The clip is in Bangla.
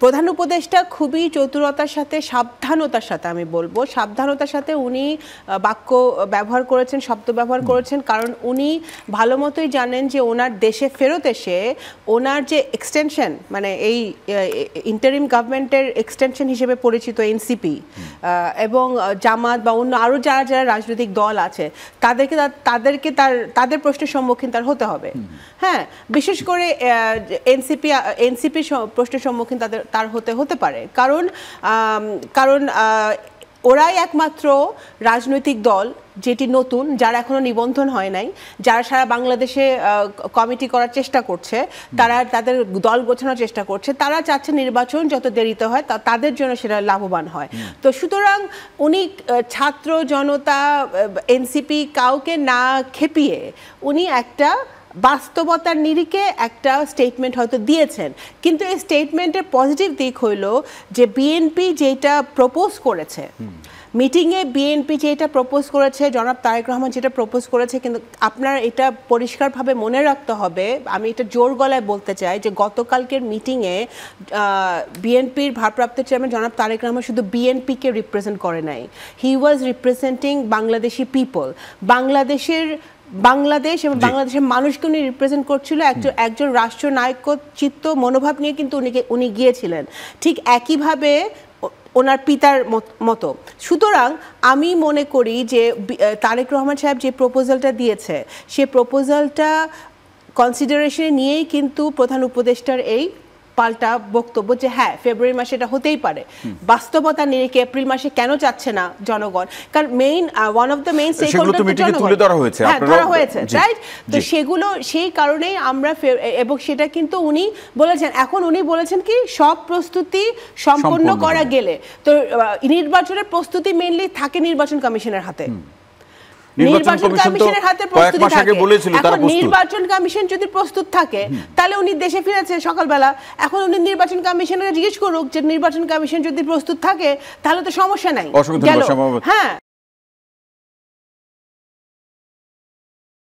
প্রধান উপদেষ্টা খুবই চতুরতার সাথে সাবধানতার সাথে আমি বলবো সাবধানতার সাথে উনি বাক্য ব্যবহার করেছেন, শব্দ ব্যবহার করেছেন, কারণ উনি ভালো মতোই জানেন যে ওনার দেশে ফেরত এসে ওনার যে এক্সটেনশন, মানে এই ইন্টারিম গভর্নমেন্টের এক্সটেনশন হিসেবে পরিচিত এনসিপি এবং জামাত বা অন্য আরও যারা যারা রাজনৈতিক দল আছে তাদের প্রশ্নের সম্মুখীন তার হতে হবে। হ্যাঁ, বিশেষ করে এনসিপি প্রশ্নের সম্মুখীন তার হতে পারে, কারণ ওরাই একমাত্র রাজনৈতিক দল যেটি নতুন, যারা এখনো নিবন্ধন হয় নাই, যারা সারা বাংলাদেশে কমিটি করার চেষ্টা করছে, তারা তাদের দল গোছানোর চেষ্টা করছে, তারা চাচ্ছে নির্বাচন যত দেরিতে হয় তাদের জন্য সেটা লাভবান হয়। তো সুতরাং উনি ছাত্র জনতা এনসিপি কাউকে না খেপিয়ে উনি একটা বাস্তবতার নিরিখে একটা স্টেটমেন্ট হয়তো দিয়েছেন, কিন্তু এই স্টেটমেন্টের পজিটিভ দিক হইল যে বিএনপি যেটা প্রপোজ করেছে মিটিংয়ে, বিএনপি যেটা প্রপোজ করেছে, জনাব তারেক রহমান যেটা প্রপোজ করেছে, কিন্তু আপনার এটা পরিষ্কারভাবে মনে রাখতে হবে, আমি এটা জোর গলায় বলতে চাই যে গতকালকের মিটিংয়ে বিএনপির ভারপ্রাপ্ত চেয়ারম্যান জনাব তারেক রহমান শুধু বিএনপিকে রিপ্রেজেন্ট করে নাই, হি ওয়াজ রিপ্রেজেন্টিং বাংলাদেশি পিপল, বাংলাদেশ এবং বাংলাদেশের মানুষকে উনি রিপ্রেজেন্ট করছিল, একজন রাষ্ট্রনায়ক চিত্ত মনোভাব নিয়ে কিন্তু উনি গিয়েছিলেন, ঠিক একইভাবে ওনার পিতার মতো। সুতরাং আমি মনে করি যে তারেক রহমান সাহেব যে প্রপোজালটা দিয়েছে সে প্রপোজালটা কনসিডারেশনে নিয়েই কিন্তু প্রধান উপদেষ্টার এই পাল্টা বক্তব্য যে হ্যাঁ ফেব্রুয়ারি মাসে এটা হতেই পারে, বাস্তবতা নিরিখে এপ্রিল মাসে কেন চাচ্ছে না জনগণ, কারণ ওয়ান অফ দ্য মেইন ধরা হয়েছে, রাইট? তো সেগুলো সেই কারণেই আমরা, এবং সেটা কিন্তু উনি বলেছেন, এখন উনি বলেছেন কি সব প্রস্তুতি সম্পন্ন করা গেলে, তো নির্বাচনের প্রস্তুতি মেইনলি থাকে নির্বাচন কমিশনের হাতে, নির্বাচন কমিশনের হাতে প্রস্তুতি থাকে। এখন নির্বাচন কমিশন যদি প্রস্তুত থাকে তাহলে উনি দেশে ফিরেছে সকালবেলা, এখন উনি নির্বাচন কমিশনের জিজ্ঞেস করুক যে নির্বাচন কমিশন যদি প্রস্তুত থাকে তাহলে তো সমস্যা নাই, হ্যাঁ।